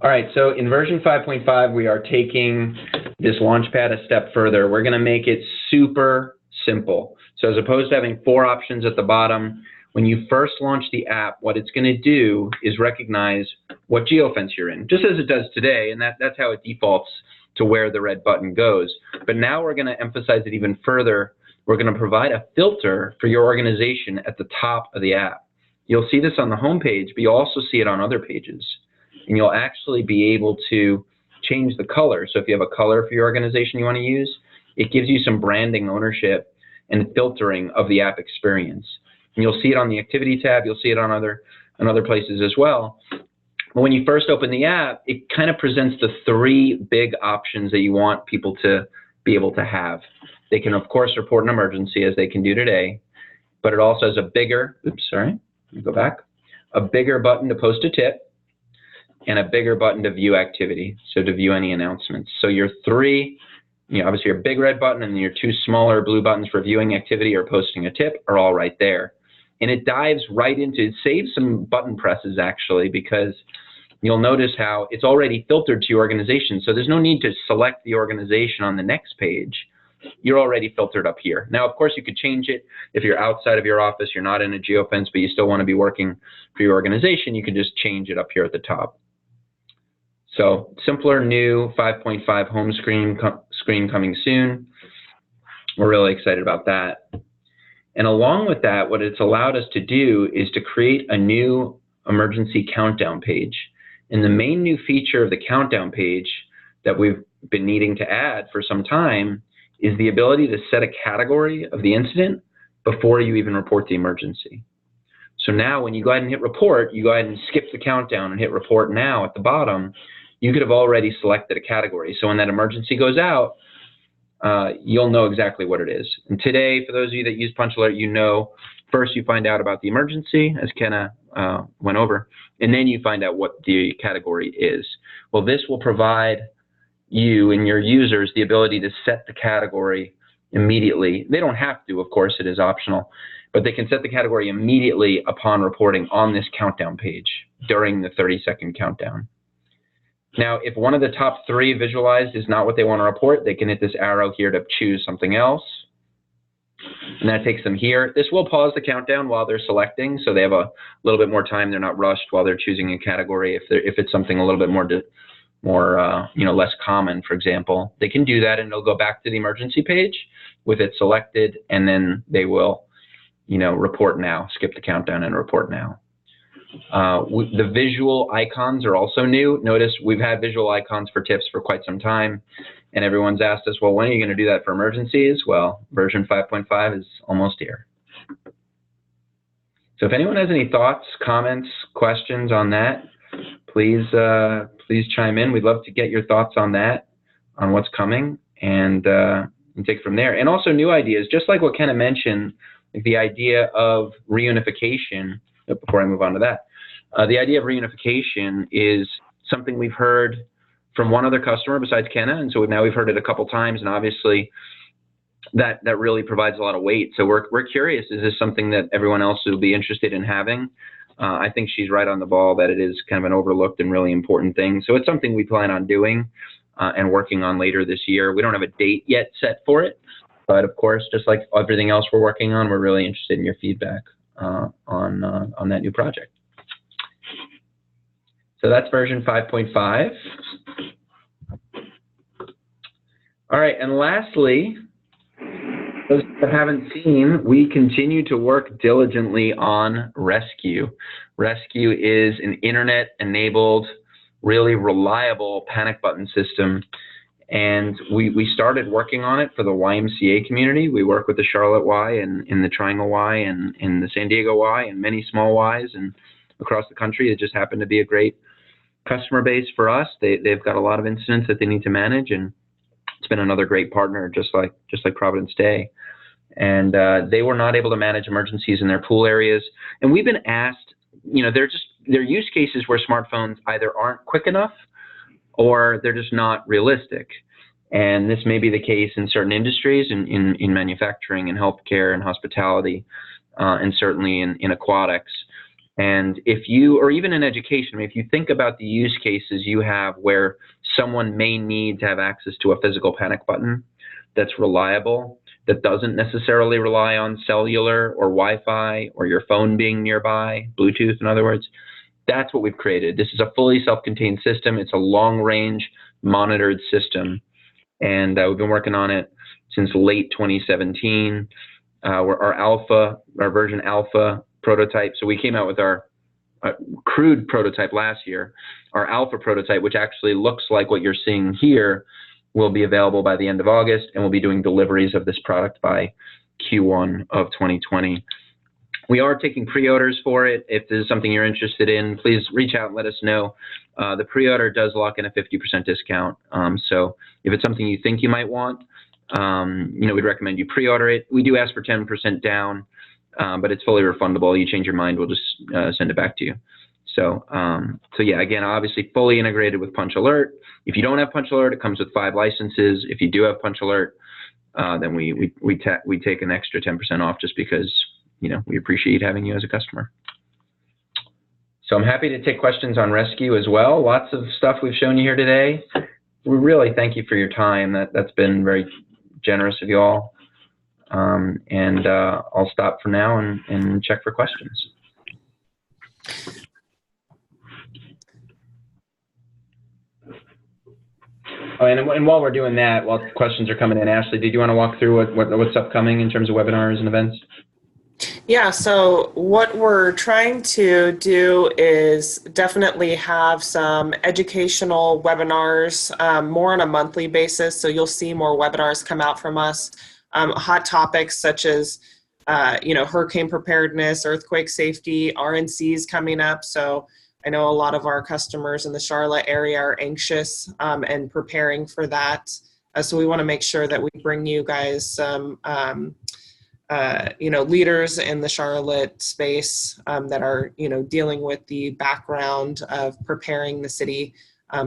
All right, so in version 5.5, we are taking this Launchpad a step further. We're going to make it super simple. So as opposed to having 4 options at the bottom, when you first launch the app, what it's going to do is recognize what geofence you're in, just as it does today, and that's how it defaults to where the red button goes. But now we're going to emphasize it even further. We're going to provide a filter for your organization at the top of the app. You'll see this on the home page, but you'll also see it on other pages. And you'll actually be able to change the color. So if you have a color for your organization you want to use, it gives you some branding ownership and filtering of the app experience. And you'll see it on the activity tab. You'll see it on other places as well. But when you first open the app, it kind of presents the 3 big options that you want people to be able to have. They can, of course, report an emergency as they can do today, but it also has a bigger, go back, a bigger button to post a tip, and a bigger button to view activity, so to view any announcements. So your 3, obviously your big red button and your 2 smaller blue buttons for viewing activity or posting a tip are all right there. And it dives right into, it saves some button presses actually, because you'll notice how it's already filtered to your organization. So there's no need to select the organization on the next page. You're already filtered up here. Now, of course, you could change it. If you're outside of your office, you're not in a geofence, but you still want to be working for your organization, you can just change it up here at the top. So simpler, new 5.5 home screen coming soon. We're really excited about that. And along with that, what it's allowed us to do is to create a new emergency countdown page. And the main new feature of the countdown page that we've been needing to add for some time is the ability to set a category of the incident before you even report the emergency. So now when you go ahead and hit report, you go ahead and skip the countdown and hit report now at the bottom, you could have already selected a category. So when that emergency goes out, you'll know exactly what it is. And today, for those of you that use PunchAlert, you know, first you find out about the emergency, as Kenna went over, and then you find out what the category is. Well, this will provide you and your users the ability to set the category immediately. They don't have to, of course, it is optional, but they can set the category immediately upon reporting on this countdown page during the 30-second countdown. Now, if one of the top 3 visualized is not what they want to report, they can hit this arrow here to choose something else. And that takes them here. This will pause the countdown while they're selecting, so they have a little bit more time. They're not rushed while they're choosing a category. If it's something a little bit more less common, for example, they can do that, and it'll go back to the emergency page with it selected, and then they will, report now, skip the countdown and report now. The visual icons are also new. Notice we've had visual icons for tips for quite some time, and everyone's asked us, well, when are you going to do that for emergencies? Well, version 5.5 is almost here. So if anyone has any thoughts, comments, questions on that, please chime in. We'd love to get your thoughts on that, on what's coming, and take it from there. And also new ideas, just like what Kenna mentioned, like the idea of reunification. Before I move on to that, the idea of reunification is something we've heard from one other customer besides Kenna, and so now we've heard it a couple times, and obviously that really provides a lot of weight. So we're curious, is this something that everyone else will be interested in having? I think she's right on the ball that it is kind of an overlooked and really important thing. So it's something we plan on doing and working on later this year. We don't have a date yet set for it, but of course, just like everything else we're working on, we're really interested in your feedback on that new project. So that's version 5.5. All right, and lastly, those that haven't seen, we continue to work diligently on Rescue. Rescue is an internet-enabled, really reliable panic button system. And we started working on it for the YMCA community. We work with the Charlotte Y and in the Triangle Y and in the San Diego Y and many small Ys and across the country. It just happened to be a great customer base for us. They've got a lot of incidents that they need to manage, and it's been another great partner, just like Providence Day. And they were not able to manage emergencies in their pool areas. And we've been asked, they're use cases where smartphones either aren't quick enough or they're just not realistic. And this may be the case in certain industries, in manufacturing and healthcare and hospitality, and certainly in aquatics. And or even in education, if you think about the use cases you have where someone may need to have access to a physical panic button that's reliable, that doesn't necessarily rely on cellular or Wi-Fi or your phone being nearby, Bluetooth in other words, that's what we've created. This is a fully self-contained system. It's a long-range monitored system, and we've been working on it since late 2017. Our version alpha prototype. So we came out with our crude prototype last year. Our alpha prototype, which actually looks like what you're seeing here, will be available by the end of August, and we'll be doing deliveries of this product by Q1 of 2020. We are taking pre-orders for it. If this is something you're interested in, please reach out and let us know. The pre-order does lock in a 50% discount. So if it's something you think you might want, we'd recommend you pre-order it. We do ask for 10% down, but it's fully refundable. You change your mind, we'll just send it back to you. So yeah, again, obviously fully integrated with PunchAlert. If you don't have PunchAlert, it comes with 5 licenses. If you do have PunchAlert, then we take an extra 10% off just because we appreciate having you as a customer. So I'm happy to take questions on Rescue as well. Lots of stuff we've shown you here today. We really thank you for your time. That's been very generous of you all. I'll stop for now and check for questions. Oh, and while we're doing that, while questions are coming in, Ashley, did you want to walk through what's upcoming in terms of webinars and events? Yeah, so what we're trying to do is definitely have some educational webinars, more on a monthly basis. So you'll see more webinars come out from us. Hot topics such as hurricane preparedness, earthquake safety, RNCs coming up. So I know a lot of our customers in the Charlotte area are anxious and preparing for that. So we want to make sure that we bring you guys some, leaders in the Charlotte space that are, dealing with the background of preparing the city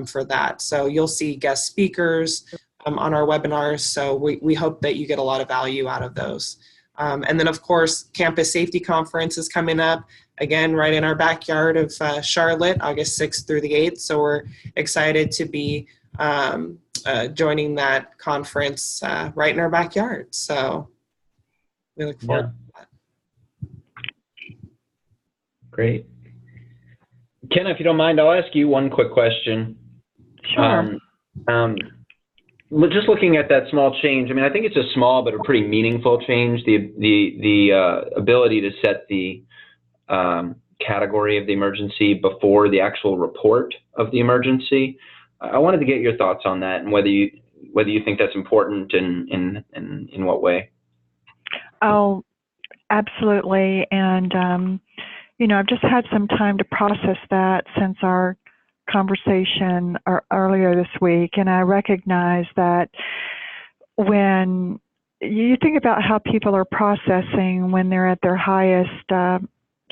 for that. So you'll see guest speakers on our webinars. So we hope that you get a lot of value out of those. And then, of course, Campus Safety Conference is coming up, again, right in our backyard of Charlotte, August 6th through the 8th. So we're excited to be joining that conference right in our backyard. So we look forward to that. Great. Kenna, if you don't mind, I'll ask you one quick question. Sure. Just looking at that small change, I mean, I think it's a small but a pretty meaningful change. The ability to set the category of the emergency before the actual report of the emergency. I wanted to get your thoughts on that and whether you think that's important and in what way. Oh, absolutely. And I've just had some time to process that since our conversation earlier this week, and I recognize that when you think about how people are processing when they're at their highest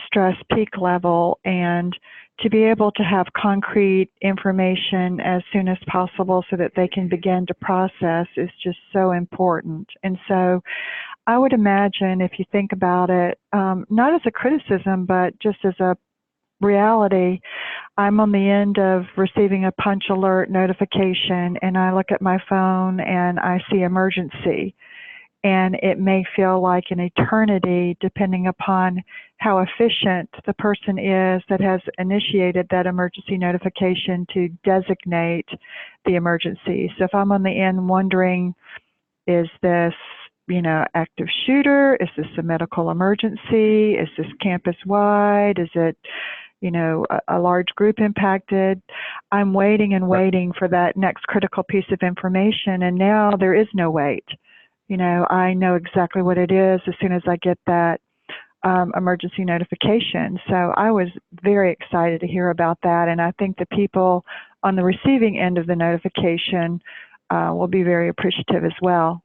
stress peak level, and to be able to have concrete information as soon as possible so that they can begin to process is just so important. And so I would imagine, if you think about it, not as a criticism, but just as a reality, I'm on the end of receiving a PunchAlert notification, and I look at my phone and I see emergency. And it may feel like an eternity depending upon how efficient the person is that has initiated that emergency notification to designate the emergency. So if I'm on the end wondering, is this, active shooter? Is this a medical emergency? Is this campus-wide? Is it, a large group impacted? I'm waiting and waiting for that next critical piece of information, and now there is no wait. I know exactly what it is as soon as I get that emergency notification. So I was very excited to hear about that, and I think the people on the receiving end of the notification will be very appreciative as well.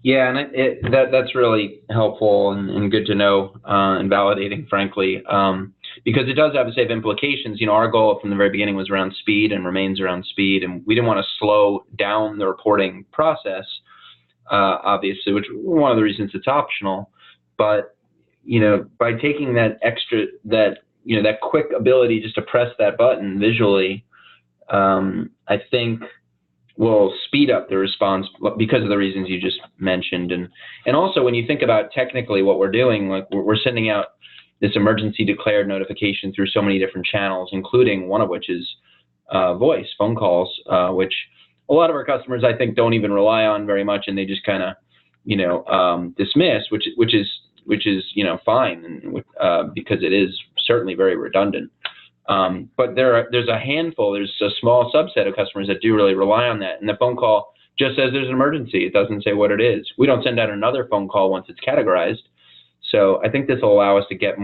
Yeah, and that's really helpful and good to know and validating, frankly, because it does have safe implications. Our goal from the very beginning was around speed and remains around speed, and we didn't want to slow down the reporting process, obviously, which is one of the reasons it's optional. But by taking that quick ability just to press that button visually, I think will speed up the response because of the reasons you just mentioned. And also, when you think about technically what we're doing, like we're sending out this emergency declared notification through so many different channels, including one of which is voice, phone calls, which a lot of our customers, I think, don't even rely on very much, and they just kind of, dismiss, which is fine, because it is certainly very redundant. But there's a small subset of customers that do really rely on that. And the phone call just says there's an emergency. It doesn't say what it is. We don't send out another phone call once it's categorized. So I think this will allow us to get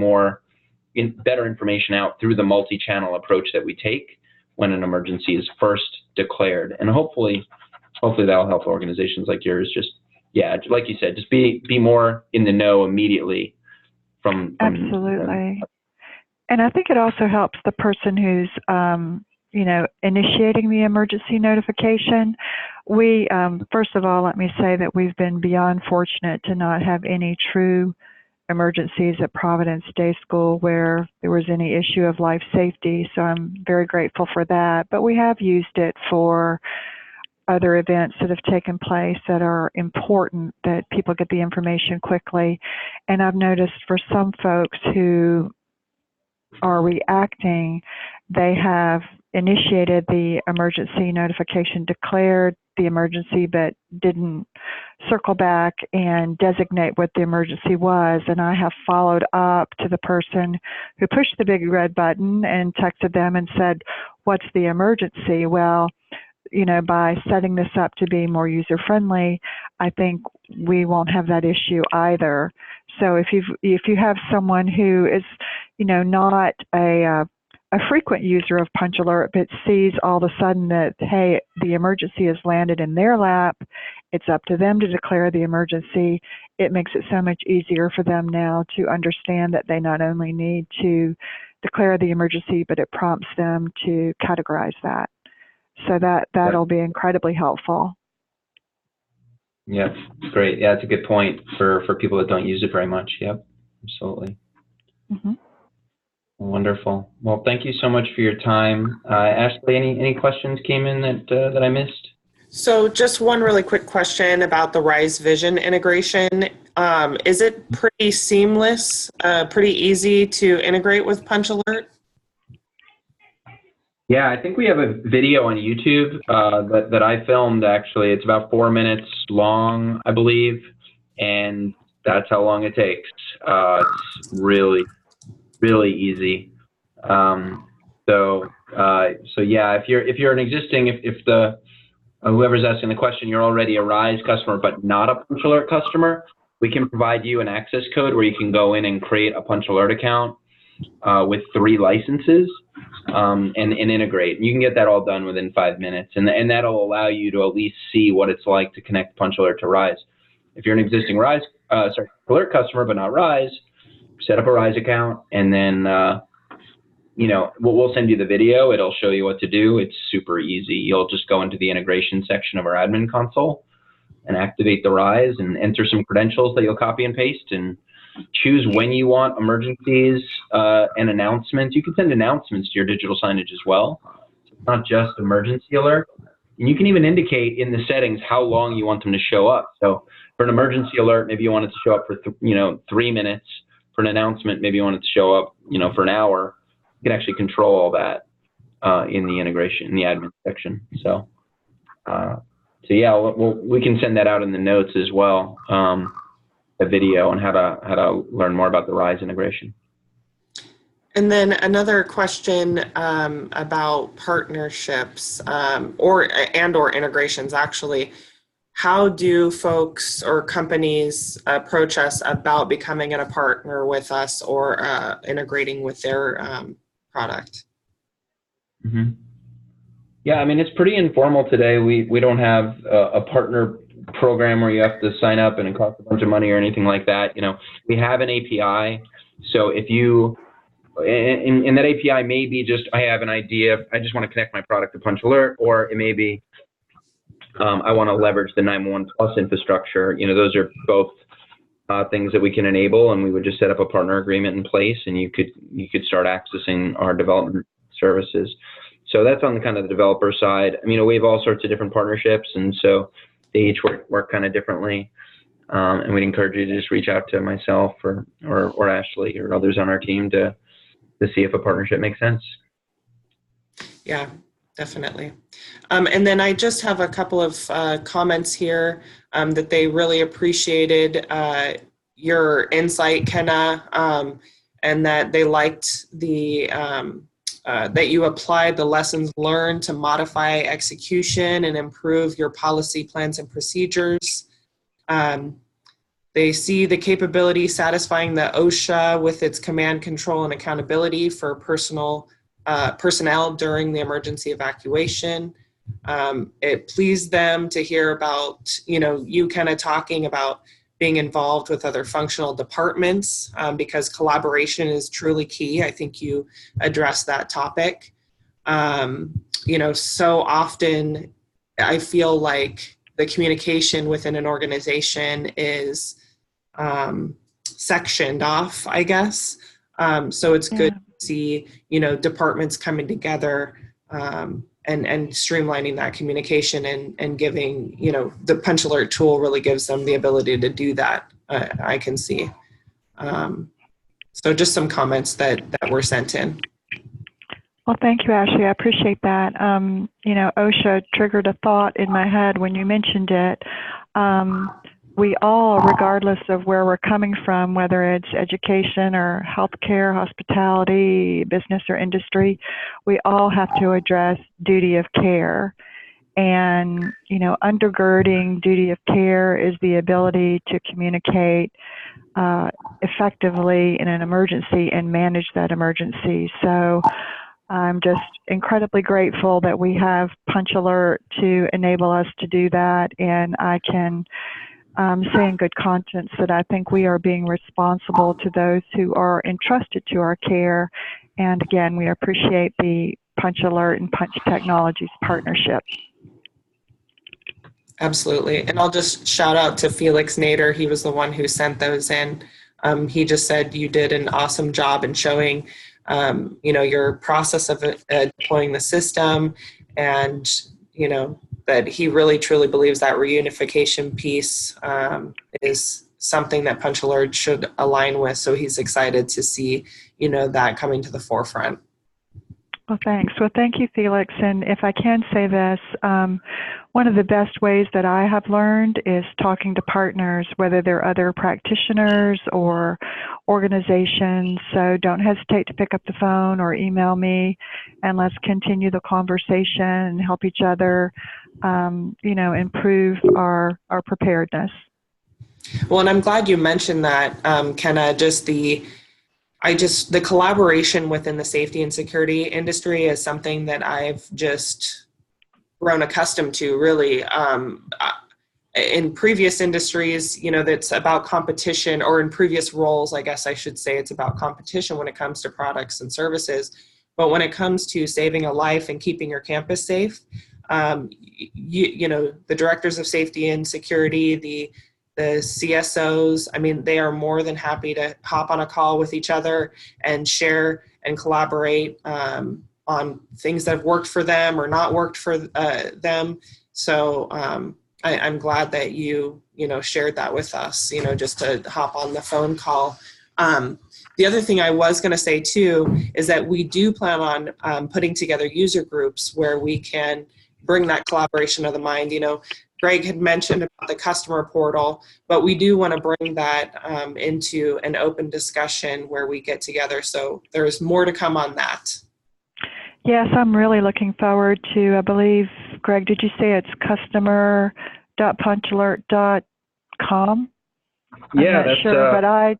better information out through the multi-channel approach that we take when an emergency is first declared. And hopefully that'll help organizations like yours like you said, just be more in the know immediately from Absolutely. And I think it also helps the person who's, initiating the emergency notification. We, first of all, let me say that we've been beyond fortunate to not have any true emergencies at Providence Day School where there was any issue of life safety. So I'm very grateful for that. But we have used it for other events that have taken place that are important, that people get the information quickly. And I've noticed for some folks who are reacting, they have initiated the emergency notification, declared the emergency, but didn't circle back and designate what the emergency was. And I have followed up to the person who pushed the big red button and texted them and said, "What's the emergency?" Well, by setting this up to be more user-friendly, I think we won't have that issue either. So if you have someone who is, not a frequent user of PunchAlert, but sees all of a sudden that, hey, the emergency has landed in their lap, it's up to them to declare the emergency. It makes it so much easier for them now to understand that they not only need to declare the emergency, but it prompts them to categorize that. So that'll be incredibly helpful. Yeah, great. Yeah, that's a good point for people that don't use it very much. Yep, absolutely. Mm-hmm. Wonderful. Well, thank you so much for your time. Ashley, any questions came in that I missed? So just one really quick question about the Rise Vision integration. Is it pretty seamless, pretty easy to integrate with PunchAlert? Yeah, I think we have a video on YouTube that I filmed, actually. It's about 4 minutes long, I believe, and that's how long it takes. It's really, really easy. So yeah, if you're an existing, if the whoever's asking the question, you're already a Rise customer but not a PunchAlert customer, we can provide you an access code where you can go in and create a PunchAlert account with 3 licenses and integrate. And you can get that all done within 5 minutes, and that'll allow you to at least see what it's like to connect PunchAlert to Rise. If you're an existing PunchAlert customer but not Rise, set up a Rise account, and then we'll send you the video. It'll show you what to do. It's super easy. You'll just go into the integration section of our admin console and activate the Rise and enter some credentials that you'll copy and paste, and choose when you want emergencies and announcements. You can send announcements to your digital signage as well. It's not just emergency alert. And you can even indicate in the settings how long you want them to show up. So for an emergency alert, maybe you want it to show up for 3 minutes. For an announcement, maybe you want it to show up for an hour. You can actually control all that in the integration, in the admin section. So yeah, we can send that out in the notes as well, a video on how to learn more about the Rise integration. And then another question about partnerships or integrations, actually. How do folks or companies approach us about becoming a partner with us or integrating with their product? Mm-hmm. Yeah, I mean, it's pretty informal today. We don't have a partner program where you have to sign up and it costs a bunch of money or anything like that. We have an API. So if you, and that API may be just, I have an idea, I just want to connect my product to PunchAlert, or it may be, I want to leverage the 911 Plus infrastructure. Those are both things that we can enable, and we would just set up a partner agreement in place, and you could start accessing our development services. So that's on the kind of the developer side. We have all sorts of different partnerships, and so they each work kind of differently. And we'd encourage you to just reach out to myself or Ashley or others on our team to see if a partnership makes sense. Yeah, definitely. And then I just have a couple of comments here that they really appreciated your insight, Kenna, and that they liked the that you applied the lessons learned to modify execution and improve your policy plans and procedures. They see the capability satisfying the OSHA with its command, control, and accountability for personnel during the emergency evacuation. It pleased them to hear about, you kind of talking about being involved with other functional departments because collaboration is truly key. I think you addressed that topic. So often I feel like the communication within an organization is sectioned off, I guess. So it's good to see, departments coming together and streamlining that communication and giving, the PunchAlert tool really gives them the ability to do that, I can see. So just some comments that were sent in. Well, thank you, Ashley. I appreciate that. OSHA triggered a thought in my head when you mentioned it. We all, regardless of where we're coming from, whether it's education or healthcare, hospitality, business or industry, we all have to address duty of care. And, you know, undergirding duty of care is the ability to communicate effectively in an emergency and manage that emergency. So I'm just incredibly grateful that we have PunchAlert to enable us to do that. And I can say in good conscience that I think we are being responsible to those who are entrusted to our care. And again, we appreciate the PunchAlert and Punch Technologies partnership. Absolutely. And I'll just shout out to Felix Nader. He was the one who sent those in. He just said you did an awesome job in showing, you know, your process of deploying the system, and, you know, that he really truly believes that reunification piece is something that PunchAlert should align with. So he's excited to see, you know, that coming to the forefront. Well, thanks. Well, thank you, Felix. And if I can say this, one of the best ways that I have learned is talking to partners, whether they're other practitioners or organizations. So don't hesitate to pick up the phone or email me, and let's continue the conversation and help each other, you know, improve our preparedness. Well, and I'm glad you mentioned that, Kenna, the collaboration within the safety and security industry is something that I've just grown accustomed to, really. In previous industries, you know, that's about competition, or in previous roles, I guess I should say, it's about competition when it comes to products and services. But when it comes to saving a life and keeping your campus safe, you know, the directors of safety and security, the CSOs, I mean, they are more than happy to hop on a call with each other and share and collaborate on things that have worked for them or not worked for them. So I'm glad that you know, shared that with us, you know, just to hop on the phone call. The other thing I was going to say too is that we do plan on putting together user groups where we can bring that collaboration of the mind. You know, Greg had mentioned about the customer portal, but we do want to bring that into an open discussion where we get together. So there's more to come on that. Yes, I'm really looking forward to, I believe, Greg, did you say it's customer.punchalert.com? Yeah, I'm not sure, but I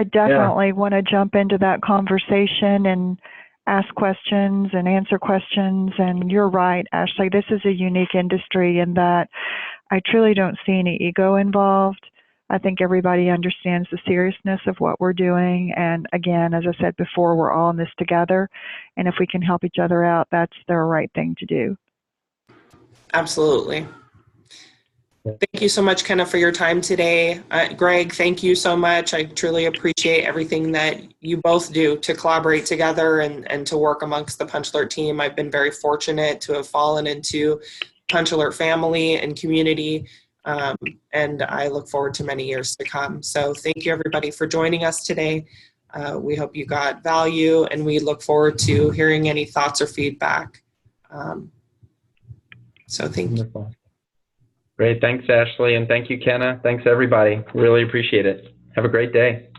definitely want to jump into that conversation and ask questions and answer questions. And you're right, Ashley, this is a unique industry in that I truly don't see any ego involved. I think everybody understands the seriousness of what we're doing. And again, as I said before, we're all in this together. And if we can help each other out, that's the right thing to do. Absolutely. Thank you so much, Kenna, for your time today. Greg, thank you so much. I truly appreciate everything that you both do to collaborate together and to work amongst the PunchAlert team. I've been very fortunate to have fallen into PunchAlert family and community, and I look forward to many years to come. So thank you, everybody, for joining us today. We hope you got value, and we look forward to hearing any thoughts or feedback. So thank you. Great. Thanks, Ashley. And thank you, Kenna. Thanks, everybody. Really appreciate it. Have a great day.